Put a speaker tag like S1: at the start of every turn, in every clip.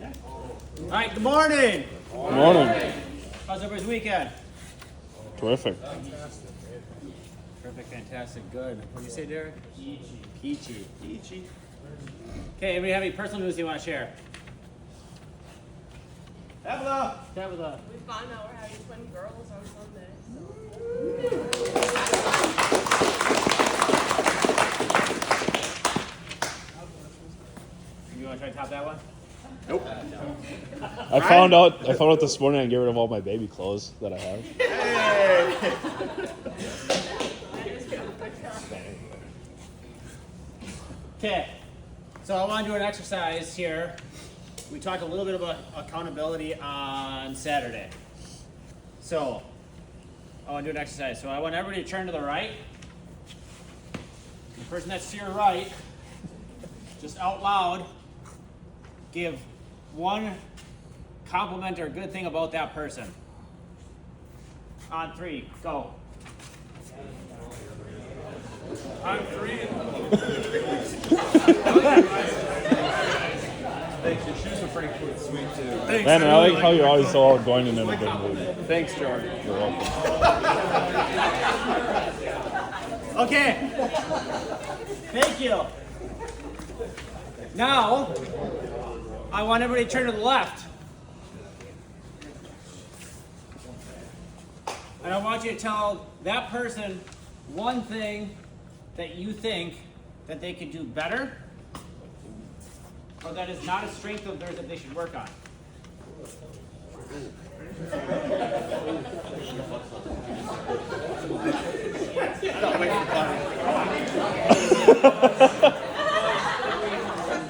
S1: All right, good morning.
S2: Good morning.
S1: How's everybody's weekend?
S2: Terrific.
S1: Perfect, fantastic, good. What did you say, Derek? Peachy. Okay, anybody have any personal news you want to share? Tabitha.
S3: We found out we're having twin girls on Sunday.
S1: You want to try to top that one?
S2: Nope. I found out this morning I get rid of all my baby clothes that I have.
S1: Okay, so I want to do an exercise here. We talked a little bit about accountability on Saturday. So, I want to do an exercise. So I want everybody to turn to the right. The person that's to your right, just out loud, give one compliment or good thing about that person. On three, go. On three.
S4: Thanks, your shoes are pretty sweet too.
S1: Thanks.
S2: Man, I like how you're always so outgoing and in a good mood.
S4: Thanks, Jordan.
S2: You're welcome.
S1: Okay. Thank you. Now, I want everybody to turn to the left. And I want you to tell that person one thing that you think that they could do better, or that is not a strength of theirs that they should work on.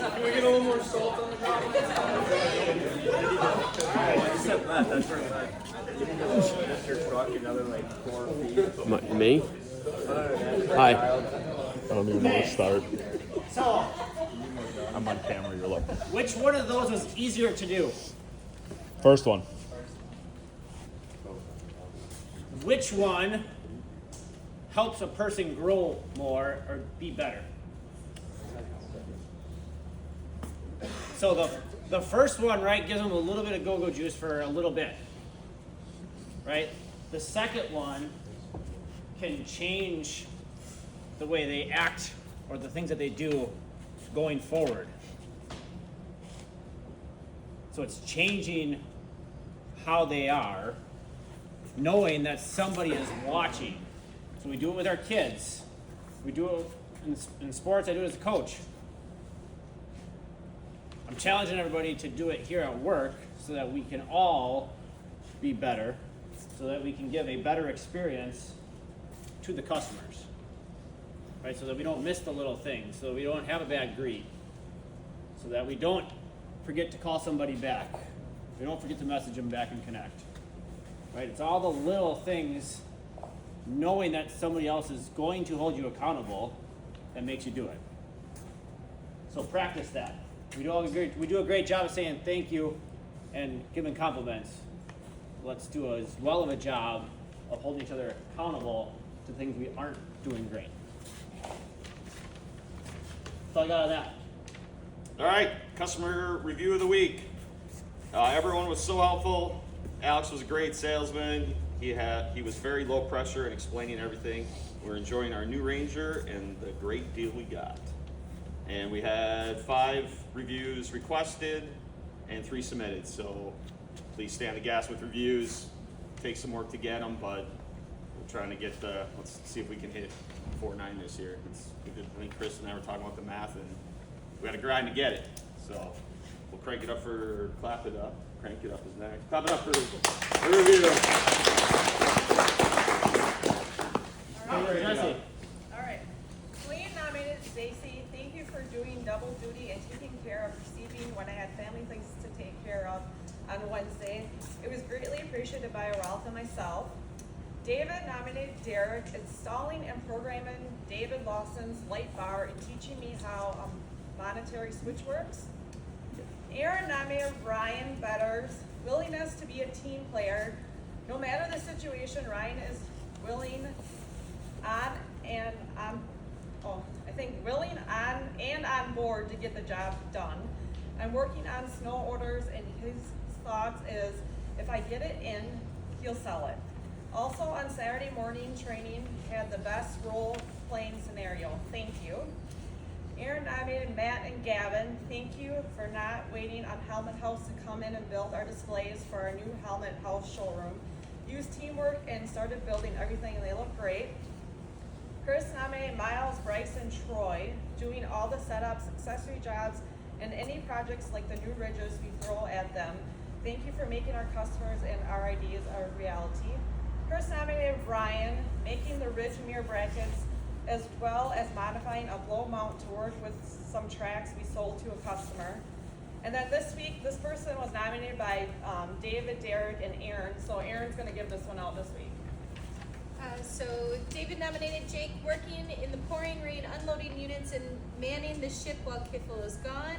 S4: Can we get a little more salt on the bottom? Except that's very nice. Your truck, another like 4 feet.
S5: Me? Hi.
S2: I don't even know where to start.
S1: So,
S2: I'm on camera, you're lucky.
S1: which one of those is easier to do?
S2: First one.
S1: Which one helps a person grow more or be better? So the first one, right, gives them a little bit of go-go juice for a little bit, right? The second one can change the way they act or the things that they do going forward. So it's changing how they are, knowing that somebody is watching. So we do it with our kids. We do it in sports. I do it as a coach. I'm challenging everybody to do it here at work so that we can all be better, so that we can give a better experience to the customers, right? So that we don't miss the little things, so we don't have a bad greet, so that we don't forget to call somebody back. We don't forget to message them back and connect, right? It's all the little things, knowing that somebody else is going to hold you accountable, that makes you do it. So practice that. We do a great job of saying thank you and giving compliments. Let's do as well of a job of holding each other accountable to things we aren't doing great. That's all I got on that.
S6: All right, customer review of the week. Everyone was so helpful. Alex was a great salesman. He was very low pressure in explaining everything. We're enjoying our new Ranger and the great deal we got. And we had 5 reviews requested and 3 submitted. So please stay on the gas with reviews. Take some work to get them, but we're trying to get let's see if we can hit 4.9 this year. I think Chris and I were talking about the math, and we got to grind to get it. So we'll crank it up clap it up. Crank it up is next. Clap it up for the review.
S1: Jesse.
S3: All right. Clean nominated Stacy. Thank you for doing double duty and taking care of receiving when I had family things to take care of on Wednesday. It was greatly appreciated by Ralph and myself. David nominated Derek, installing and programming David Lawson's light bar and teaching me how a monetary switch works. Aaron nominated Ryan Betters, willingness to be a team player. No matter the situation, Ryan is willing willing on and on board to get the job done. I'm working on snow orders, and his thoughts is, if I get it in, he'll sell it. Also on Saturday morning training, had the best role-playing scenario. Thank you. Aaron nominated Matt and Gavin. Thank you for not waiting on Helmet House to come in and build our displays for our new Helmet House showroom. Used teamwork and started building everything, and they look great. Chris nominated Miles, Bryce, and Troy, doing all the setups, accessory jobs, and any projects like the new ridges we throw at them. Thank you for making our customers and our ideas a reality. Chris nominated Brian, making the ridge mirror brackets, as well as modifying a blow mount to work with some tracks we sold to a customer. And then this week, this person was nominated by David, Derek, and Aaron. So Aaron's gonna give this one out this week.
S5: So David nominated Jake, working in the pouring rain, unloading units and manning the ship while Kiffle is gone.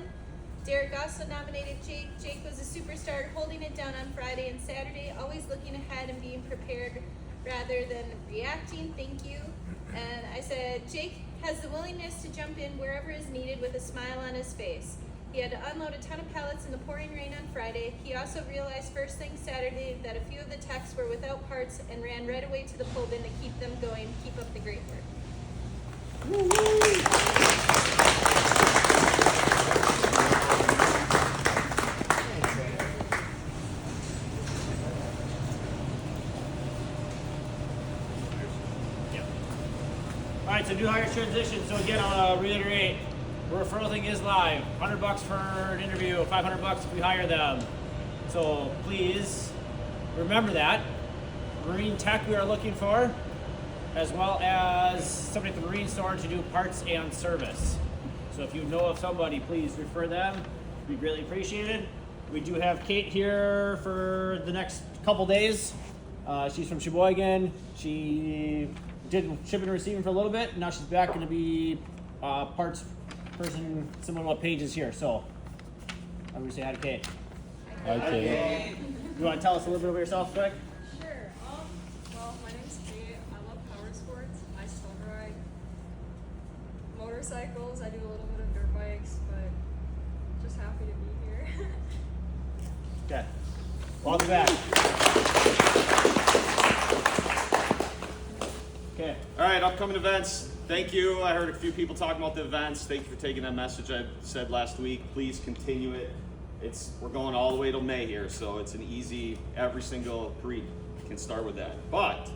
S5: Derek also nominated Jake. Jake was a superstar, holding it down on Friday and Saturday, always looking ahead and being prepared rather than reacting. Thank you. And I said, Jake has the willingness to jump in wherever is needed with a smile on his face. He had to unload a ton of pallets in the pouring rain on Friday. He also realized first thing Saturday that a few of the techs were without parts and ran right away to the pull bin to keep them going. Keep up the great work.
S1: All right, so new hire transition. So again, I'll reiterate, the referral thing is live. $100 for an interview, $500 if we hire them. So please remember that. Marine tech we are looking for, as well as somebody at the marine store to do parts and service. So if you know of somebody, please refer them. It'd be greatly appreciated. We do have Kate here for the next couple days. She's from Sheboygan. She did shipping and receiving for a little bit. Now she's back going to be parts person, similar to what Paige is here. So I'm going to say hi to Kate.
S2: Okay.
S1: You want to tell us a little bit about yourself quick?
S7: Sure. Well, my name's Kate. I love power sports. I still ride motorcycles. I do a little bit of dirt bikes, but just happy to be here.
S1: Okay. Welcome back. Okay.
S6: All right, upcoming events. Thank you. I heard a few people talking about the events. Thank you for taking that message I said last week. Please continue it. We're going all the way till May here, so it's an easy, every single creek can start with that. But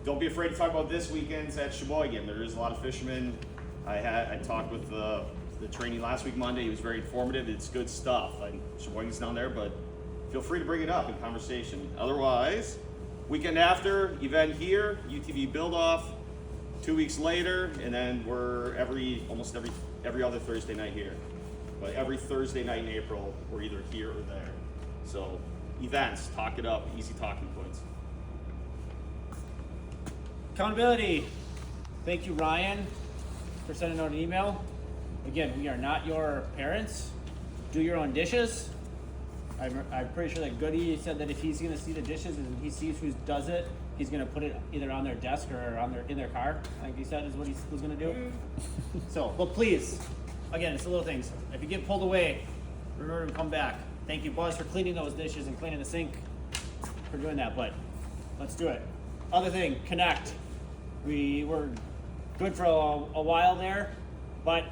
S6: don't be afraid to talk about this weekend's at Sheboygan. There is a lot of fishermen. I talked with the training last week, Monday. He was very informative. It's good stuff. Sheboygan's down there, but feel free to bring it up in conversation. Otherwise, weekend after, event here, UTV build-off. 2 weeks later, and then we're almost every other Thursday night here. But every Thursday night in April, we're either here or there. So events, talk it up, easy talking points.
S1: Accountability. Thank you, Ryan, for sending out an email. Again, we are not your parents. Do your own dishes. I'm pretty sure that Goody said that if he's going to see the dishes and he sees who does it, he's going to put it either on their desk or in their car. I think he said is what he was going to do. So, but please, again, it's the little things. If you get pulled away, remember to come back. Thank you, Buzz, for cleaning those dishes and cleaning the sink, for doing that. But let's do it. Other thing, connect. We were good for a while there, but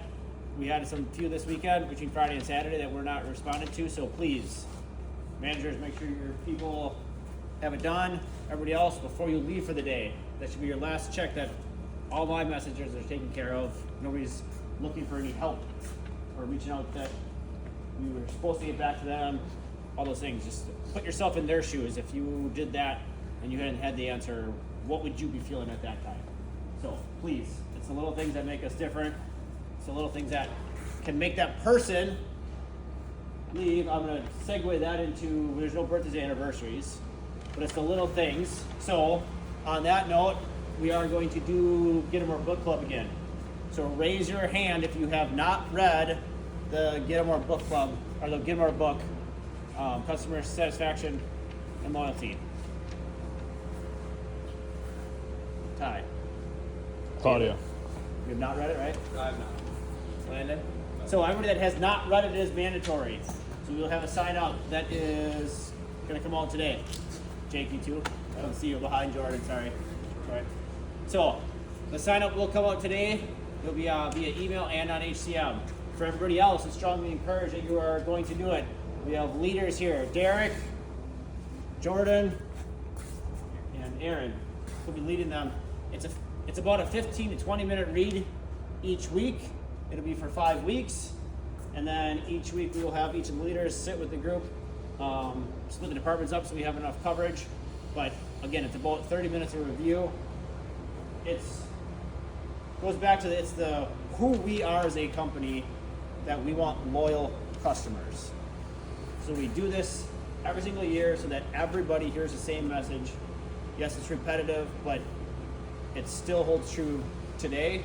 S1: we had few this weekend between Friday and Saturday that we're not responded to. So please, managers, make sure your people have it done. Everybody else, before you leave for the day, that should be your last check that all my messengers are taken care of. Nobody's looking for any help or reaching out that we were supposed to get back to them. All those things. Just put yourself in their shoes. If you did that and you hadn't had the answer, what would you be feeling at that time? So please, it's the little things that make us different. It's the little things that can make that person leave. I'm going to segue that into, there's no birthdays and anniversaries, but it's the little things. So on that note, we are going to get 'em More Book Club again. So raise your hand if you have not read the Get 'em More Book Club, or the Get 'em More book, Customer Satisfaction and Loyalty. Ty.
S2: Claudia.
S1: You have not read it, right?
S4: I have not.
S1: Landon? So everybody that has not read it is mandatory. So we'll have a sign up that is gonna come out today. Jake, you too? I don't see you behind Jordan, sorry. So the sign up will come out today. It'll be via email and on HCM. For everybody else, I strongly encourage that you are going to do it. We have leaders here, Derek, Jordan, and Aaron will be leading them. It's about a 15 to 20 minute read each week. It'll be for 5 weeks, and then each week we will have each of the leaders sit with the group, split the departments up so we have enough coverage. But again, it's about 30 minutes of review. Goes back to it's the who we are as a company, that we want loyal customers. So we do this every single year so that everybody hears the same message. Yes, it's repetitive, but it still holds true today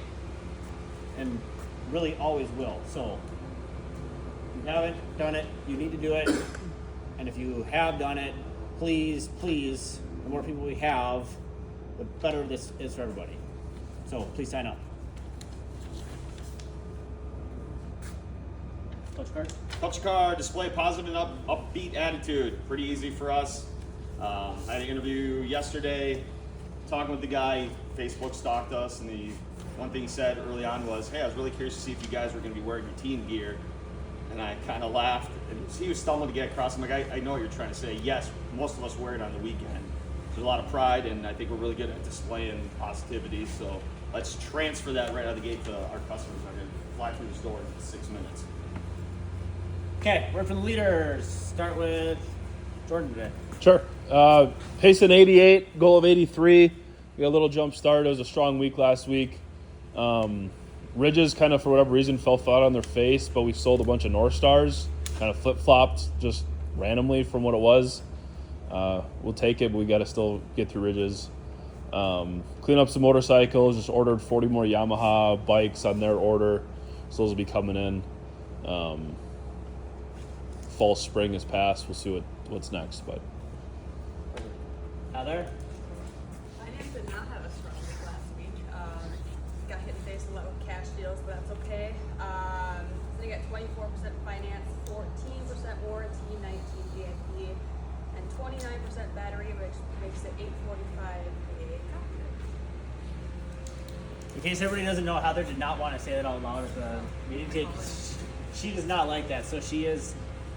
S1: and really always will. So if you haven't done it, you need to do it. And if you have done it, please, the more people we have, the better this is for everybody. So please sign up. Coach card?
S6: Culture card, display positive and upbeat attitude. Pretty easy for us. I had an interview yesterday, talking with the guy. Facebook stalked us, and the one thing he said early on was, "Hey, I was really curious to see if you guys were going to be wearing your team gear." And I kind of laughed, and he was stumbling to get across. I'm like, I know what you're trying to say. Yes, most of us wear it on the weekend. There's a lot of pride, and I think we're really good at displaying positivity. So let's transfer that right out of the gate to our customers. I'm going to fly through this door in 6 minutes.
S1: Okay, word from the leaders. Start with Jordan today.
S2: Sure. Pace in 88, goal of 83. We got a little jump start. It was a strong week last week. Ridges kind of, for whatever reason, fell flat on their face, but we sold a bunch of North Stars. Kind of flip-flopped just randomly from what it was. We'll take it, but we got to still get through Ridges. Clean up some motorcycles. Just ordered 40 more Yamaha bikes on their order. So those will be coming in. Fall, spring has passed. We'll see what's next, but
S1: Heather?
S7: Finance did not have a strong week last week. Got hit in the face a lot with cash deals, but that's okay. Sitting at 24% finance, 14% warranty, 19 VIP, and 29% battery, which makes it 845 a
S1: In case everybody doesn't know, Heather did not want to say that out loud at the meeting tape. She does not like that. So she is,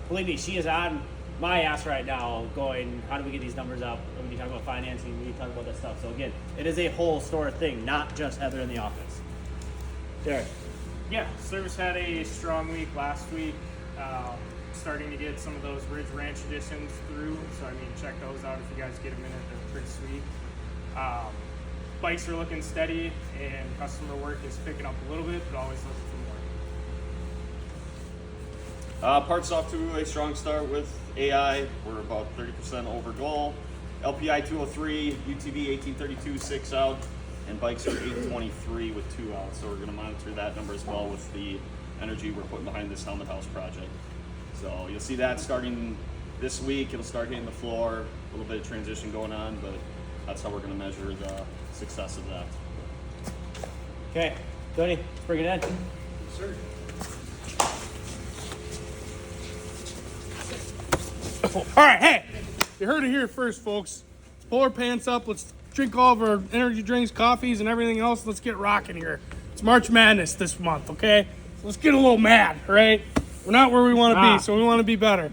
S1: believe me, she is on my ass right now going, how do we get these numbers up? When we talk about financing, we talk about that stuff. So again, it is a whole store thing, not just Heather in the office. Derek.
S8: Yeah, service had a strong week last week. Starting to get some of those Ridge Ranch editions through. So I mean, check those out if you guys get a minute. They're pretty sweet. Bikes are looking steady, and customer work is picking up a little bit, but always looking for more.
S6: Parts off to a strong start with AI. We're about 30% over goal. LPI 203, UTV 1832, 6 out, and bikes are 823 with 2 out. So we're going to monitor that number as well with the energy we're putting behind this Helmet House project. So you'll see that starting this week. It'll start hitting the floor. A little bit of transition going on, but that's how we're going to measure the success of that.
S1: Okay, Tony, let's bring it in.
S4: Sir.
S9: All right, hey, you heard it here first, folks. Let's pull our pants up. Let's drink all of our energy drinks, coffees, and everything else. Let's get rocking here. It's March Madness this month, okay? So let's get a little mad, all right? We're not where we want to be, so we want to be better.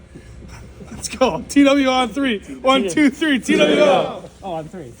S9: Let's go. TW on 3. 1, 2, 3. TWO.
S1: Oh, on 3.